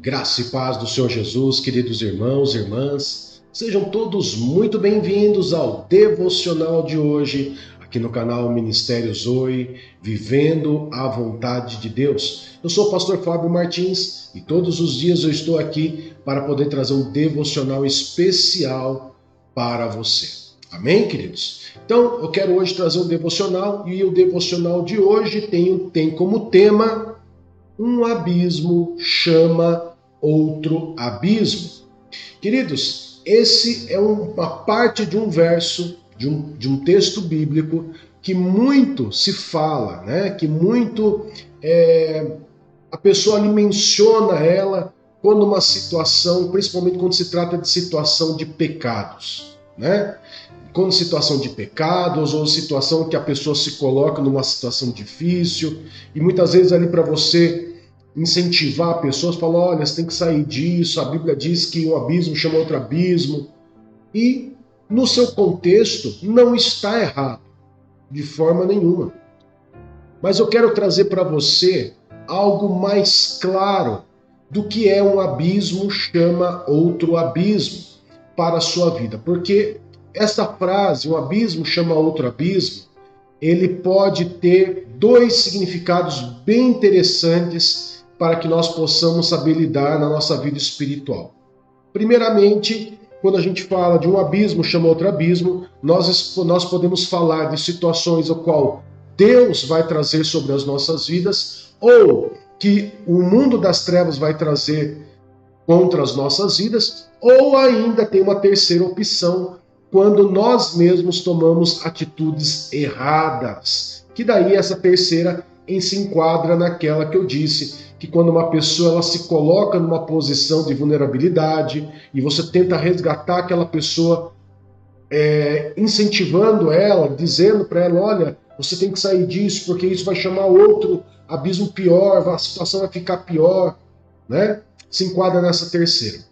Graça e paz do Senhor Jesus, queridos irmãos e irmãs, sejam todos muito bem-vindos ao devocional de hoje, aqui no canal Ministério Zoe, Vivendo a Vontade de Deus. Eu sou o pastor Fábio Martins e todos os dias eu estou aqui para poder trazer um devocional especial para você. Amém, queridos? Então, eu quero hoje trazer um devocional e o devocional de hoje tem como tema: um abismo chama outro abismo. Queridos, esse é uma parte de um verso, de um texto bíblico que muito se fala, né? Que muito a pessoa ali menciona ela quando uma situação, principalmente quando se trata de situação de pecados, né? Quando situação de pecados ou situação que a pessoa se coloca numa situação difícil e muitas vezes ali para você incentivar pessoas, falar, olha, você tem que sair disso, a Bíblia diz que um abismo chama outro abismo, e no seu contexto não está errado, de forma nenhuma. Mas eu quero trazer para você algo mais claro do que é um abismo chama outro abismo para a sua vida, porque essa frase, um abismo chama outro abismo, ele pode ter dois significados bem interessantes para que nós possamos saber lidar na nossa vida espiritual. Primeiramente, quando a gente fala de um abismo chama outro abismo, nós podemos falar de situações ao qual Deus vai trazer sobre as nossas vidas ou que o mundo das trevas vai trazer contra as nossas vidas, ou ainda tem uma terceira opção, quando nós mesmos tomamos atitudes erradas, que daí essa terceira se enquadra naquela que eu disse, que quando uma pessoa ela se coloca numa posição de vulnerabilidade e você tenta resgatar aquela pessoa, incentivando ela, dizendo para ela, olha, você tem que sair disso porque isso vai chamar outro abismo pior, a situação vai ficar pior, né? Se enquadra nessa terceira.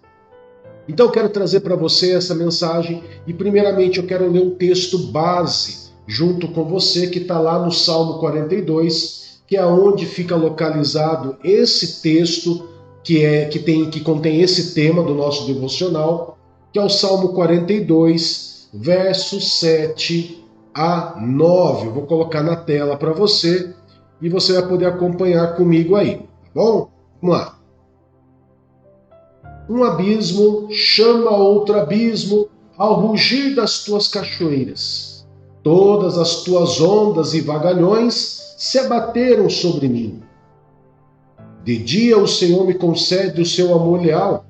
Então eu quero trazer para você essa mensagem e primeiramente eu quero ler um texto base junto com você que está lá no Salmo 42, que é onde fica localizado esse texto que contém esse tema do nosso devocional, que é o Salmo 42, versos 7 a 9. Eu vou colocar na tela para você e você vai poder acompanhar comigo aí, tá bom? Vamos lá. Um abismo chama outro abismo ao rugir das tuas cachoeiras. Todas as tuas ondas e vagalhões se abateram sobre mim. De dia o Senhor me concede o seu amor leal.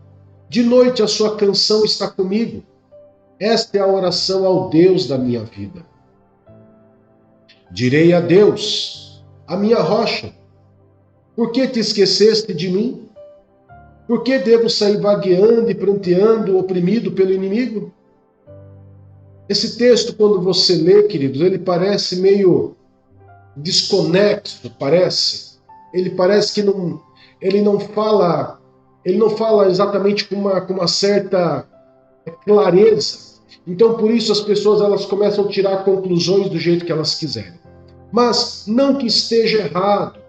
De noite a sua canção está comigo. Esta é a oração ao Deus da minha vida. Direi a Deus, a minha rocha, por que te esqueceste de mim? Por que devo sair vagueando e pranteando, oprimido pelo inimigo? Esse texto, quando você lê, queridos, ele parece meio desconexo, parece. Ele parece que ele não fala exatamente com uma certa clareza. Então, por isso, as pessoas elas começam a tirar conclusões do jeito que elas quiserem. Mas não que esteja errado,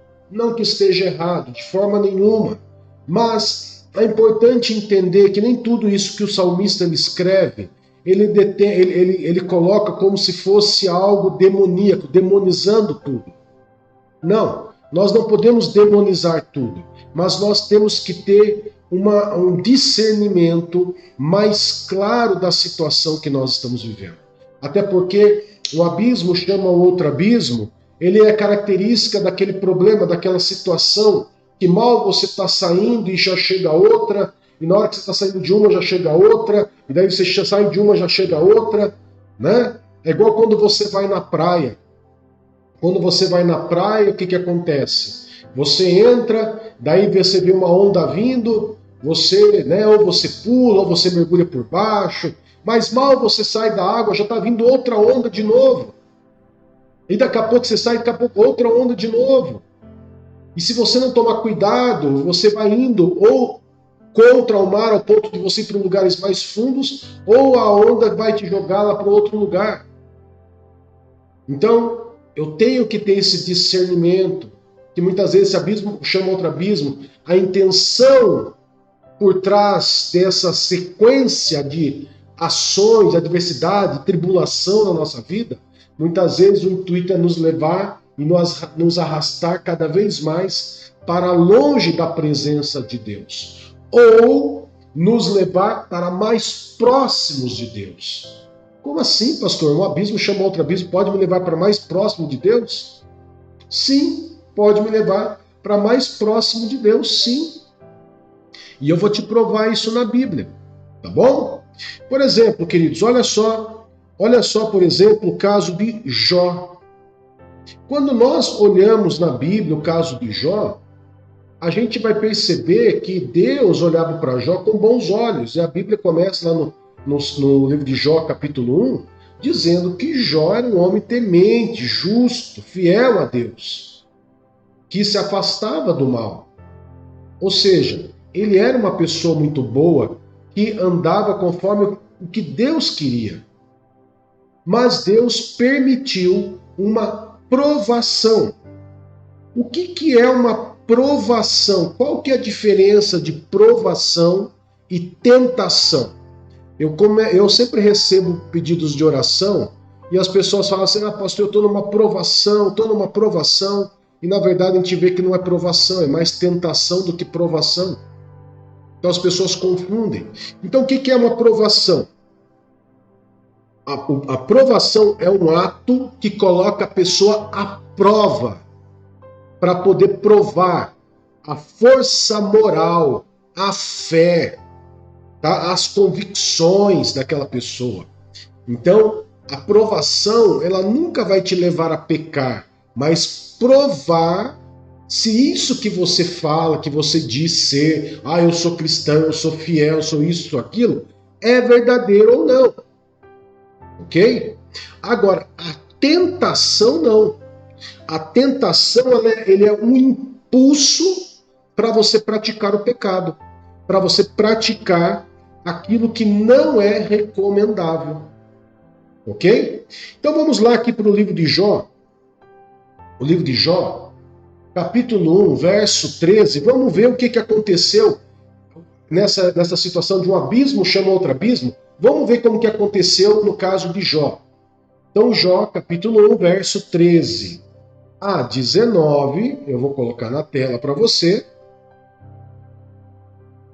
de forma nenhuma. Mas é importante entender que nem tudo isso que o salmista ele escreve, ele coloca como se fosse algo demoníaco, demonizando tudo. Não, nós não podemos demonizar tudo, mas nós temos que ter um discernimento mais claro da situação que nós estamos vivendo. Até porque o abismo chama o outro abismo, ele é característica daquele problema, daquela situação que mal você está saindo e já chega outra, e na hora que você está saindo de uma já chega outra, e daí você sai de uma já chega outra, né? É igual quando você vai na praia. Quando você vai na praia, o que acontece? Você entra, daí você vê uma onda vindo, você, né, ou você pula, ou você mergulha por baixo, mas mal você sai da água, já está vindo outra onda de novo. E daqui a pouco você sai, daqui a pouco outra onda de novo. E se você não tomar cuidado, você vai indo ou contra o mar ao ponto de você ir para lugares mais fundos, ou a onda vai te jogar lá para outro lugar. Então, eu tenho que ter esse discernimento, que muitas vezes esse abismo chama outro abismo. A intenção por trás dessa sequência de ações, adversidade, tribulação na nossa vida, muitas vezes o intuito é nos levar e nos arrastar cada vez mais para longe da presença de Deus, ou nos levar para mais próximos de Deus. Como assim, pastor? Um abismo chama outro abismo, pode me levar para mais próximo de Deus? Sim, pode me levar para mais próximo de Deus, sim. E eu vou te provar isso na Bíblia, tá bom? Por exemplo, queridos, olha só, por exemplo, o caso de Jó. Quando nós olhamos na Bíblia o caso de Jó, a gente vai perceber que Deus olhava para Jó com bons olhos. E a Bíblia começa lá no livro de Jó, capítulo 1, dizendo que Jó era um homem temente, justo, fiel a Deus, que se afastava do mal. Ou seja, ele era uma pessoa muito boa, que andava conforme o que Deus queria. Mas Deus permitiu uma provação. O que é uma provação? Qual que é a diferença de provação e tentação? Eu sempre recebo pedidos de oração e as pessoas falam assim, pastor, eu estou numa provação, e na verdade a gente vê que não é provação, é mais tentação do que provação. Então as pessoas confundem. Então o que é uma provação? A provação é um ato que coloca a pessoa à prova, para poder provar a força moral, a fé, tá? As convicções daquela pessoa. Então, a provação, ela nunca vai te levar a pecar, mas provar se isso que você fala, que você diz ser, eu sou cristão, eu sou fiel, eu sou isso, sou aquilo, é verdadeiro ou não. Ok? Agora, a tentação não. A tentação ele é um impulso para você praticar o pecado, para você praticar aquilo que não é recomendável. Ok? Então vamos lá aqui para o livro de Jó. O livro de Jó, capítulo 1, verso 13. Vamos ver o que aconteceu nessa situação de um abismo chama outro abismo. Vamos ver como que aconteceu no caso de Jó. Então Jó, capítulo 1, verso 13 a 19, eu vou colocar na tela para você.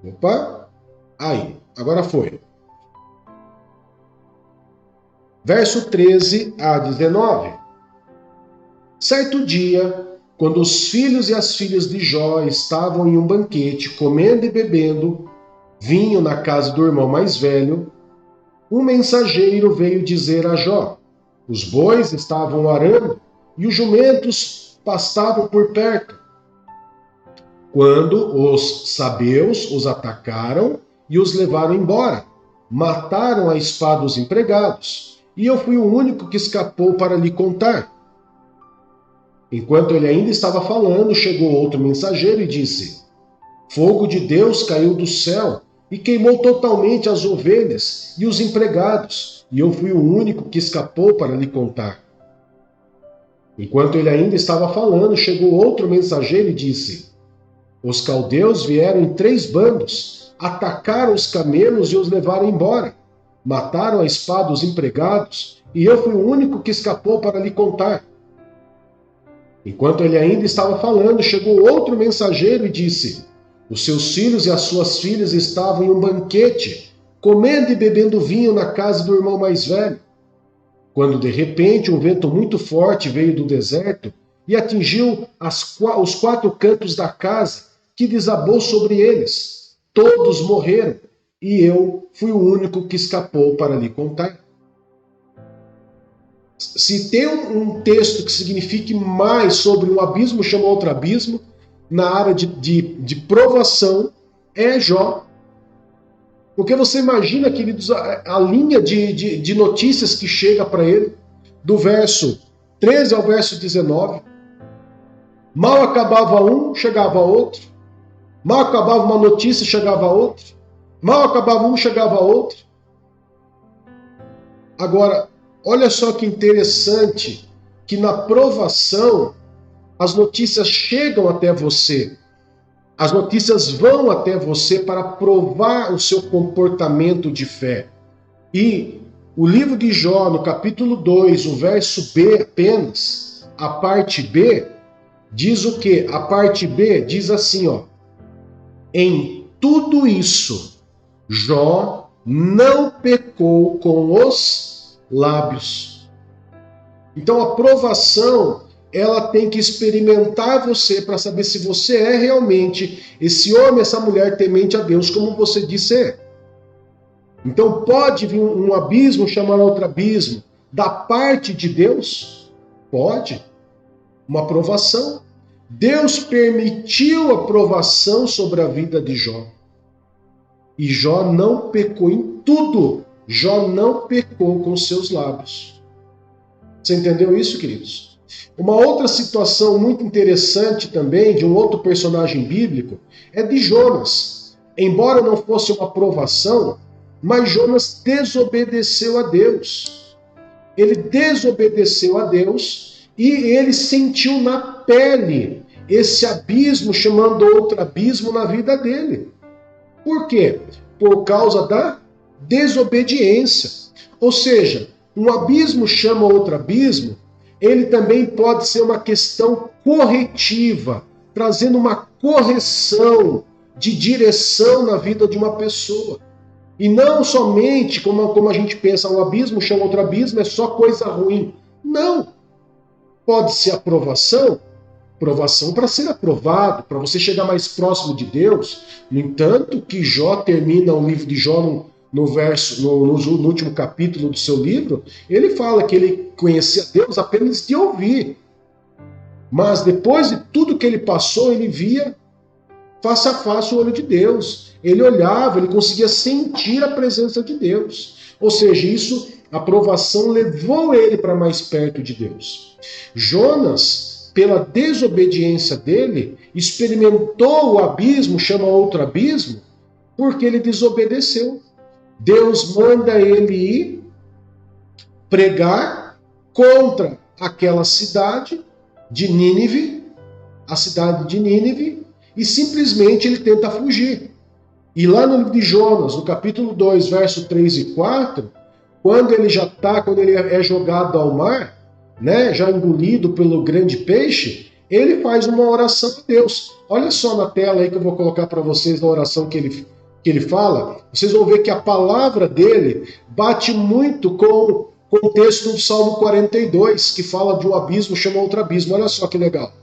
Opa, aí, agora foi. Verso 13 a 19. Certo dia, quando os filhos e as filhas de Jó estavam em um banquete, comendo e bebendo vinho na casa do irmão mais velho, um mensageiro veio dizer a Jó: os bois estavam arando e os jumentos pastavam por perto, quando os sabeus os atacaram e os levaram embora. Mataram a espada os empregados, e eu fui o único que escapou para lhe contar. Enquanto ele ainda estava falando, chegou outro mensageiro e disse: fogo de Deus caiu do céu e queimou totalmente as ovelhas e os empregados, e eu fui o único que escapou para lhe contar. Enquanto ele ainda estava falando, chegou outro mensageiro e disse: os caldeus vieram em 3 bandos, atacaram os camelos e os levaram embora. Mataram a espada os empregados, e eu fui o único que escapou para lhe contar. Enquanto ele ainda estava falando, chegou outro mensageiro e disse: os seus filhos e as suas filhas estavam em um banquete, comendo e bebendo vinho na casa do irmão mais velho, quando de repente um vento muito forte veio do deserto e atingiu os 4 cantos da casa, que desabou sobre eles. Todos morreram, e eu fui o único que escapou para lhe contar. Se tem um texto que signifique mais sobre um abismo chama outro abismo, na área de provação, é Jó. Porque você imagina, queridos, a linha de notícias que chega para ele, do verso 13 ao verso 19. Mal acabava um, chegava outro. Mal acabava uma notícia, chegava outro. Mal acabava um, chegava outro. Agora, olha só que interessante, que na provação, as notícias chegam até você. As notícias vão até você para provar o seu comportamento de fé. E o livro de Jó, no capítulo 2, o verso B apenas, a parte B, diz o quê? A parte B diz assim, ó: em tudo isso, Jó não pecou com os lábios. Então a provação, ela tem que experimentar você para saber se você é realmente esse homem, essa mulher temente a Deus, como você disse é. Então pode vir um abismo chamar outro abismo da parte de Deus? Pode. Uma provação. Deus permitiu a provação sobre a vida de Jó. E Jó não pecou em tudo. Jó não pecou com seus lábios. Você entendeu isso, queridos? Uma outra situação muito interessante também, de um outro personagem bíblico, é de Jonas. Embora não fosse uma provação, mas Jonas desobedeceu a Deus. Ele desobedeceu a Deus e ele sentiu na pele esse abismo chamando outro abismo na vida dele. Por quê? Por causa da desobediência. Ou seja, um abismo chama outro abismo, ele também pode ser uma questão corretiva, trazendo uma correção de direção na vida de uma pessoa. E não somente, como a gente pensa, um abismo chama outro abismo, é só coisa ruim. Não. Pode ser aprovação para ser aprovado, para você chegar mais próximo de Deus. No entanto, que Jó termina o livro de Jó no último capítulo do seu livro, ele fala que ele conhecia Deus apenas de ouvir. Mas depois de tudo que ele passou, ele via face a face o olho de Deus. Ele olhava, ele conseguia sentir a presença de Deus. Ou seja, isso, a provação levou ele para mais perto de Deus. Jonas, pela desobediência dele, experimentou o abismo, chama outro abismo, porque ele desobedeceu. Deus manda ele ir pregar contra aquela cidade de Nínive, a cidade de Nínive, e simplesmente ele tenta fugir. E lá no livro de Jonas, no capítulo 2, verso 3 e 4, quando ele é jogado ao mar, né, já engolido pelo grande peixe, ele faz uma oração a Deus. Olha só na tela aí que eu vou colocar para vocês a oração que ele fala. Vocês vão ver que a palavra dele bate muito com o texto do Salmo 42, que fala de um abismo, chama outro abismo. Olha só que legal.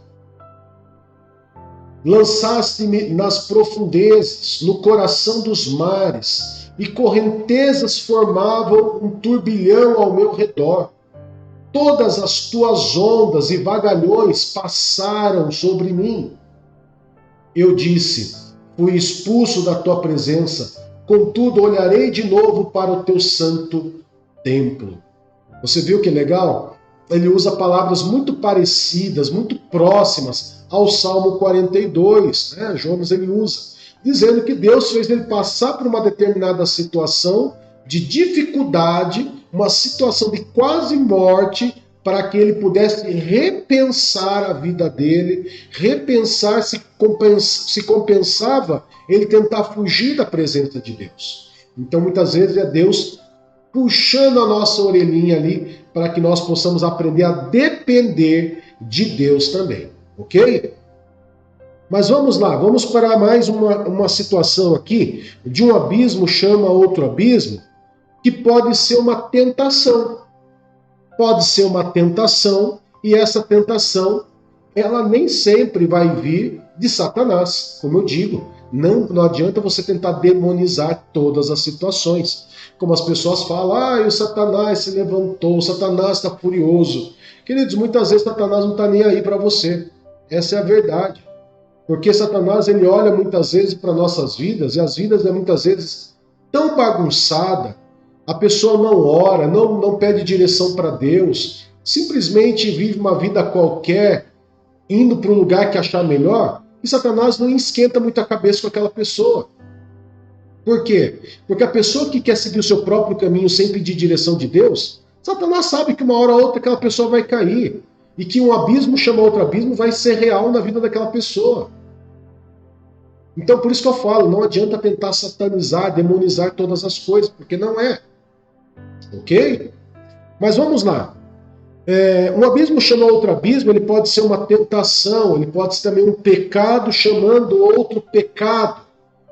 Lançaste-me nas profundezas, no coração dos mares, e correntezas formavam um turbilhão ao meu redor. Todas as tuas ondas e vagalhões passaram sobre mim. Eu disse, fui expulso da tua presença, contudo olharei de novo para o teu santo templo. Você viu que legal? Ele usa palavras muito parecidas, muito próximas ao Salmo 42, né? Jonas ele usa, dizendo que Deus fez ele passar por uma determinada situação de dificuldade, uma situação de quase morte, para que ele pudesse repensar a vida dele, repensar se compensava ele tentar fugir da presença de Deus. Então muitas vezes é Deus puxando a nossa orelhinha ali para que nós possamos aprender a depender de Deus também, ok? Mas vamos lá, vamos para mais uma situação aqui, de um abismo chama outro abismo, que pode ser uma tentação. Pode ser uma tentação, e essa tentação, ela nem sempre vai vir de Satanás, como eu digo. Não adianta você tentar demonizar todas as situações. Como as pessoas falam, o Satanás se levantou, o Satanás está furioso. Queridos, muitas vezes Satanás não está nem aí para você. Essa é a verdade. Porque Satanás, ele olha muitas vezes para nossas vidas, e as vidas é muitas vezes tão bagunçada, a pessoa não ora, não pede direção para Deus, simplesmente vive uma vida qualquer, indo para um lugar que achar melhor, e Satanás não esquenta muito a cabeça com aquela pessoa. Por quê? Porque a pessoa que quer seguir o seu próprio caminho sem pedir direção de Deus, Satanás sabe que uma hora ou outra aquela pessoa vai cair, e que um abismo chama outro abismo vai ser real na vida daquela pessoa. Então, por isso que eu falo, não adianta tentar satanizar, demonizar todas as coisas, porque não é. Ok? Mas vamos lá. Um abismo chama outro abismo, ele pode ser uma tentação, ele pode ser também um pecado chamando outro pecado.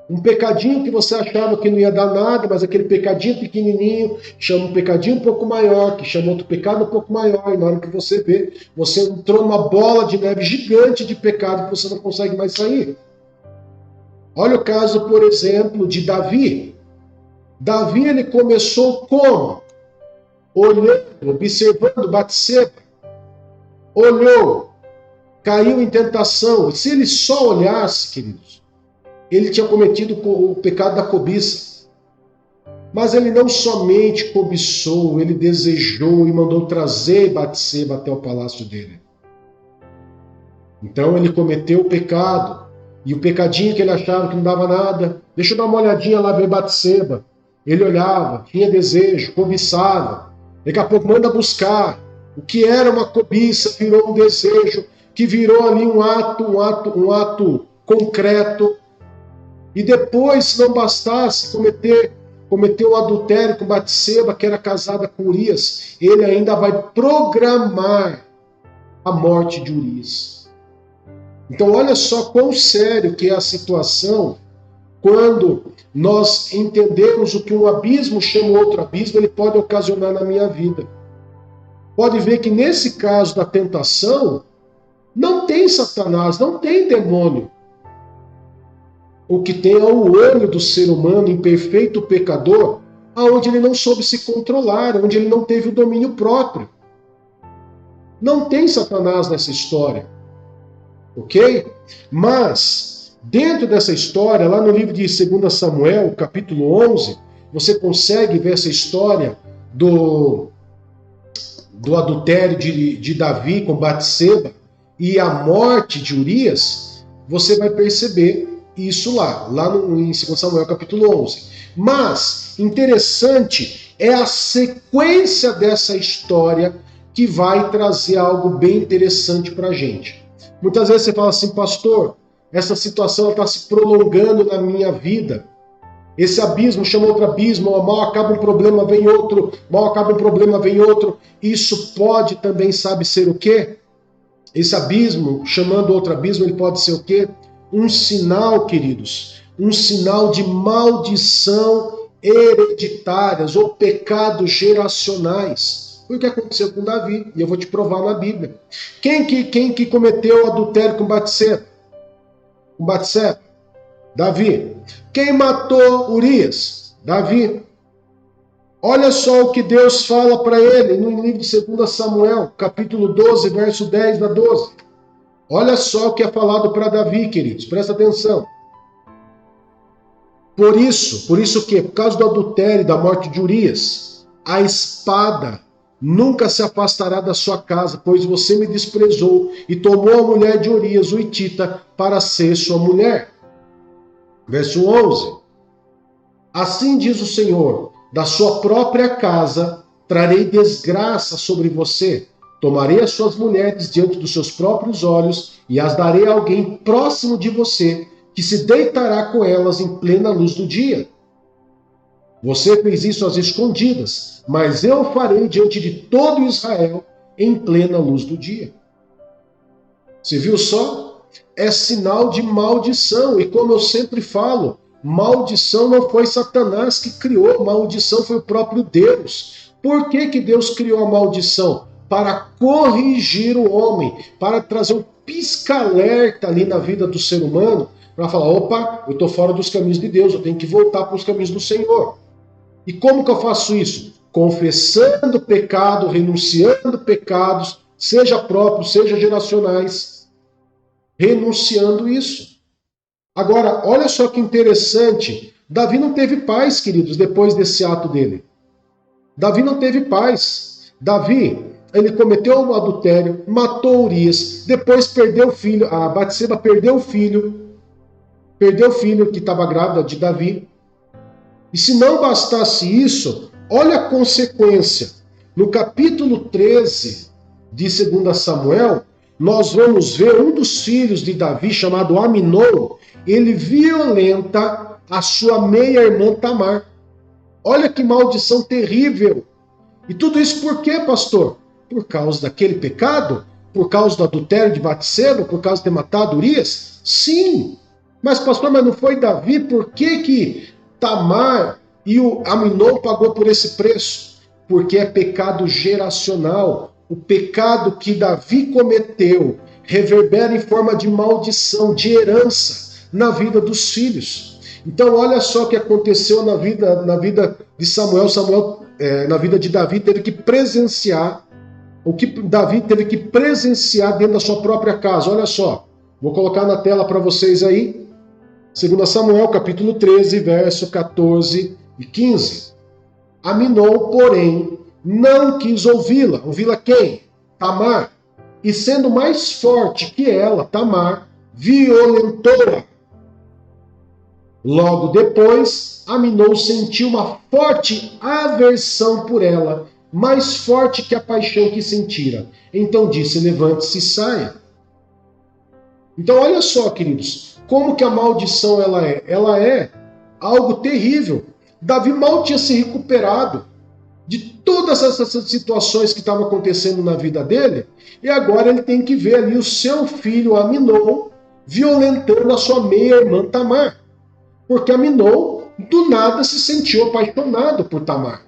Um pecadinho que você achava que não ia dar nada, mas aquele pecadinho pequenininho chama um pecadinho um pouco maior, que chama outro pecado um pouco maior, e na hora que você vê, você entrou numa bola de neve gigante de pecado que você não consegue mais sair. Olha o caso, por exemplo, de Davi. Davi, ele começou como? Olhando, observando Batseba. Olhou, caiu em tentação. Se ele só olhasse, queridos, ele tinha cometido o pecado da cobiça. Mas ele não somente cobiçou, ele desejou e mandou trazer Batseba até o palácio dele. Então ele cometeu o pecado. E o pecadinho que ele achava que não dava nada, deixa eu dar uma olhadinha lá ver Batseba. Ele olhava, tinha desejo, cobiçava. Daqui a pouco manda buscar. O que era uma cobiça virou um desejo, que virou ali um ato concreto. E depois, se não bastasse cometeu o adultério com Batseba, que era casada com Urias, ele ainda vai programar a morte de Urias. Então olha só quão sério que é a situação quando nós entendemos o que um abismo chama outro abismo, ele pode ocasionar na minha vida. Pode ver que nesse caso da tentação, não tem Satanás, não tem demônio. O que tem é o olho do ser humano imperfeito pecador, aonde ele não soube se controlar, onde ele não teve o domínio próprio. Não tem Satanás nessa história. Ok? Mas, dentro dessa história, lá no livro de 2 Samuel, capítulo 11, você consegue ver essa história do adultério de Davi com Batseba e a morte de Urias. Você vai perceber isso lá em 2 Samuel, capítulo 11. Mas, interessante é a sequência dessa história que vai trazer algo bem interessante para a gente. Muitas vezes você fala assim, pastor, essa situação está se prolongando na minha vida. Esse abismo chama outro abismo, mal acaba um problema, vem outro, mal acaba um problema, vem outro. Isso pode também, sabe, ser o quê? Esse abismo, chamando outro abismo, ele pode ser o quê? Um sinal, queridos, um sinal de maldição hereditárias ou pecados geracionais. Foi o que aconteceu com Davi, e eu vou te provar na Bíblia. Quem que cometeu adultério com Batseba? Davi. Quem matou Urias? Davi. Olha só o que Deus fala para ele no livro de 2 Samuel, capítulo 12, verso 10 a 12. Olha só o que é falado para Davi, queridos, presta atenção. Por isso que, por causa do adultério e da morte de Urias, a espada nunca se afastará da sua casa, pois você me desprezou e tomou a mulher de Urias, o hitita, para ser sua mulher. Verso 11. Assim diz o Senhor, da sua própria casa trarei desgraça sobre você. Tomarei as suas mulheres diante dos seus próprios olhos e as darei a alguém próximo de você, que se deitará com elas em plena luz do dia. Você fez isso às escondidas, mas eu farei diante de todo Israel em plena luz do dia. Você viu só? É sinal de maldição. E como eu sempre falo, maldição não foi Satanás que criou, maldição foi o próprio Deus. Por que Deus criou a maldição? Para corrigir o homem, para trazer um pisca-alerta ali na vida do ser humano, para falar, opa, eu estou fora dos caminhos de Deus, eu tenho que voltar para os caminhos do Senhor. E como que eu faço isso? Confessando pecado, renunciando pecados, seja próprios, seja geracionais, renunciando isso. Agora, olha só que interessante, Davi não teve paz, queridos, depois desse ato dele. Davi não teve paz. Davi, ele cometeu um adultério, matou Urias, depois perdeu o filho, a Batseba perdeu o filho que estava grávida de Davi. E se não bastasse isso, olha a consequência. No capítulo 13 de 2 Samuel, nós vamos ver um dos filhos de Davi, chamado Aminon, ele violenta a sua meia-irmã Tamar. Olha que maldição terrível! E tudo isso por quê, pastor? Por causa daquele pecado? Por causa do adultério de Batseba? Por causa de ter matado Urias? Sim! Mas, pastor, mas não foi Davi? Por que Tamar e o Aminon pagou por esse preço? Porque é pecado geracional. O pecado que Davi cometeu reverbera em forma de maldição, de herança na vida dos filhos. Então, olha só o que aconteceu na vida de Samuel. Na vida de Davi, teve que presenciar o que Davi teve que presenciar dentro da sua própria casa. Olha só, vou colocar na tela para vocês aí. 2 Samuel, capítulo 13, verso 14 e 15. Aminon, porém, não quis ouvi-la. Ouvi-la quem? Tamar. E sendo mais forte que ela, Tamar, violentou-a. Logo depois, Aminon sentiu uma forte aversão por ela, mais forte que a paixão que sentira. Então disse: levante-se e saia. Então olha só, queridos, como que a maldição ela é? Ela é algo terrível. Davi mal tinha se recuperado de todas essas situações que estavam acontecendo na vida dele, e agora ele tem que ver ali o seu filho Aminon violentando a sua meia-irmã Tamar. Porque Aminon, do nada, se sentiu apaixonado por Tamar.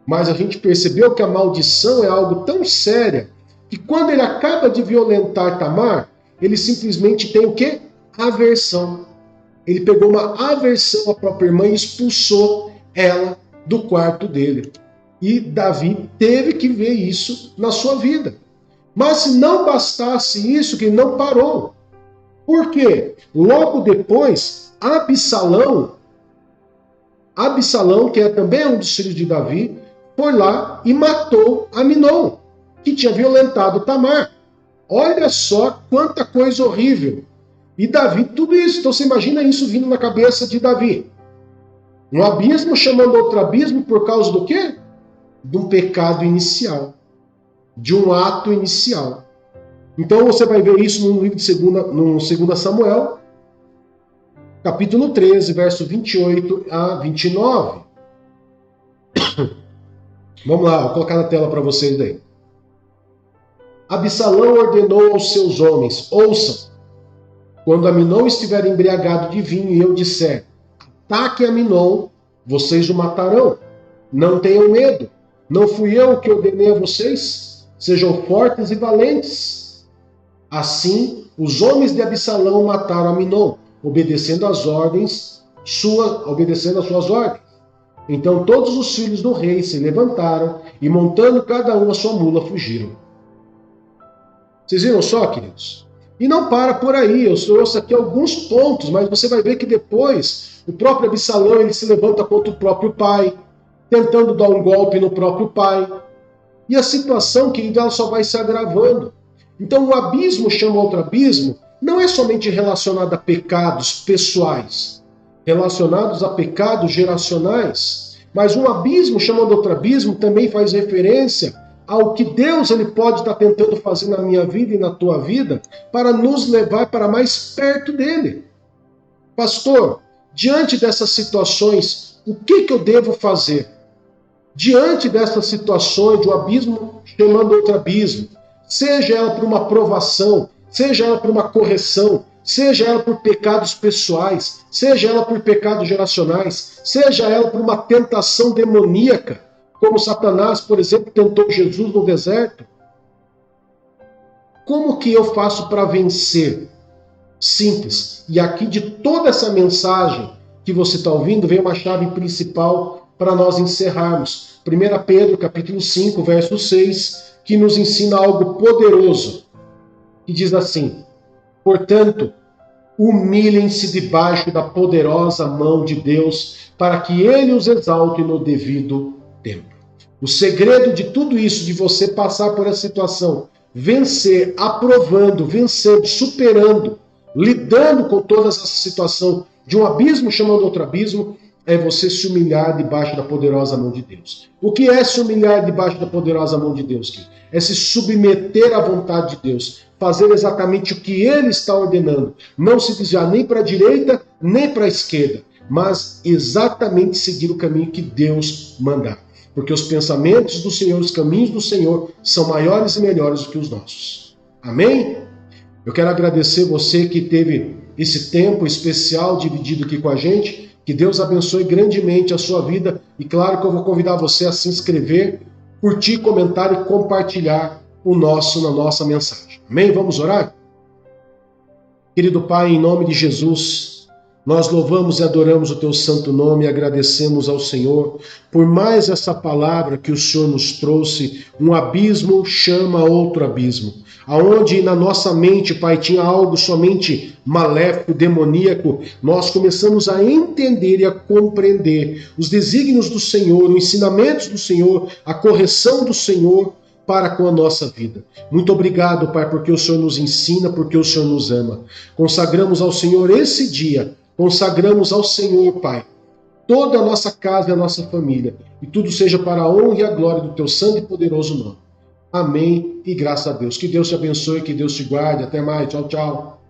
Mas a gente percebeu que a maldição é algo tão séria que quando ele acaba de violentar Tamar, ele simplesmente tem o quê? Aversão. Ele pegou uma aversão à própria irmã e expulsou ela do quarto dele. E Davi teve que ver isso na sua vida. Mas se não bastasse isso, que ele não parou. Por quê? Logo depois, Absalão, que é também um dos filhos de Davi, foi lá e matou Aminon, que tinha violentado Tamar. Olha só quanta coisa horrível. E Davi, tudo isso. Então você imagina isso vindo na cabeça de Davi. Um abismo chamando outro abismo por causa do quê? De um pecado inicial. De um ato inicial. Então você vai ver isso no livro de 2 Samuel, capítulo 13, verso 28 a 29. Vamos lá, vou colocar na tela para vocês daí. Absalão ordenou aos seus homens: ouçam, quando Aminon estiver embriagado de vinho e eu disser: ataquem Aminon, vocês o matarão. Não tenham medo, não fui eu que ordenei a vocês? Sejam fortes e valentes. Assim, os homens de Absalão mataram Aminon, obedecendo às suas ordens. Então todos os filhos do rei se levantaram e, montando cada um a sua mula, fugiram. Vocês viram só, queridos? E não para por aí, eu trouxe aqui alguns pontos, mas você vai ver que depois o próprio Absalão ele se levanta contra o próprio pai, tentando dar um golpe no próprio pai. E a situação, querido, ela só vai se agravando. Então o abismo chama outro abismo, não é somente relacionado a pecados pessoais, relacionados a pecados geracionais, mas um abismo chamando outro abismo também faz referência ao que Deus ele pode estar tentando fazer na minha vida e na tua vida para nos levar para mais perto dele. Pastor, diante dessas situações, o que eu devo fazer? Diante dessas situações de um abismo chamando outro abismo, seja ela por uma provação, seja ela por uma correção, seja ela por pecados pessoais, seja ela por pecados geracionais, seja ela por uma tentação demoníaca, como Satanás, por exemplo, tentou Jesus no deserto. Como que eu faço para vencer? Simples. E aqui de toda essa mensagem que você está ouvindo, vem uma chave principal para nós encerrarmos. 1 Pedro, capítulo 5, verso 6, que nos ensina algo poderoso. Que diz assim: portanto, humilhem-se debaixo da poderosa mão de Deus, para que Ele os exalte no devido tempo. O segredo de tudo isso, de você passar por essa situação, vencer, aprovando, vencendo, superando, lidando com toda essa situação de um abismo chamando outro abismo, é você se humilhar debaixo da poderosa mão de Deus. O que é se humilhar debaixo da poderosa mão de Deus, querido? É se submeter à vontade de Deus, fazer exatamente o que Ele está ordenando, não se desviar nem para a direita, nem para a esquerda, mas exatamente seguir o caminho que Deus mandar. Porque os pensamentos do Senhor, os caminhos do Senhor são maiores e melhores do que os nossos. Amém? Eu quero agradecer você que teve esse tempo especial dividido aqui com a gente. Que Deus abençoe grandemente a sua vida. E claro que eu vou convidar você a se inscrever, curtir, comentar e compartilhar na nossa mensagem. Amém? Vamos orar? Querido Pai, em nome de Jesus, nós louvamos e adoramos o teu santo nome e agradecemos ao Senhor por mais essa palavra que o Senhor nos trouxe. Um abismo chama outro abismo. Aonde na nossa mente, Pai, tinha algo somente maléfico, demoníaco, nós começamos a entender e a compreender os desígnios do Senhor, os ensinamentos do Senhor, a correção do Senhor para com a nossa vida. Muito obrigado, Pai, porque o Senhor nos ensina, porque o Senhor nos ama. Consagramos ao Senhor esse dia, consagramos ao Senhor, Pai, toda a nossa casa e a nossa família, e tudo seja para a honra e a glória do teu santo e poderoso nome. Amém e graças a Deus. Que Deus te abençoe, que Deus te guarde. Até mais. Tchau, tchau.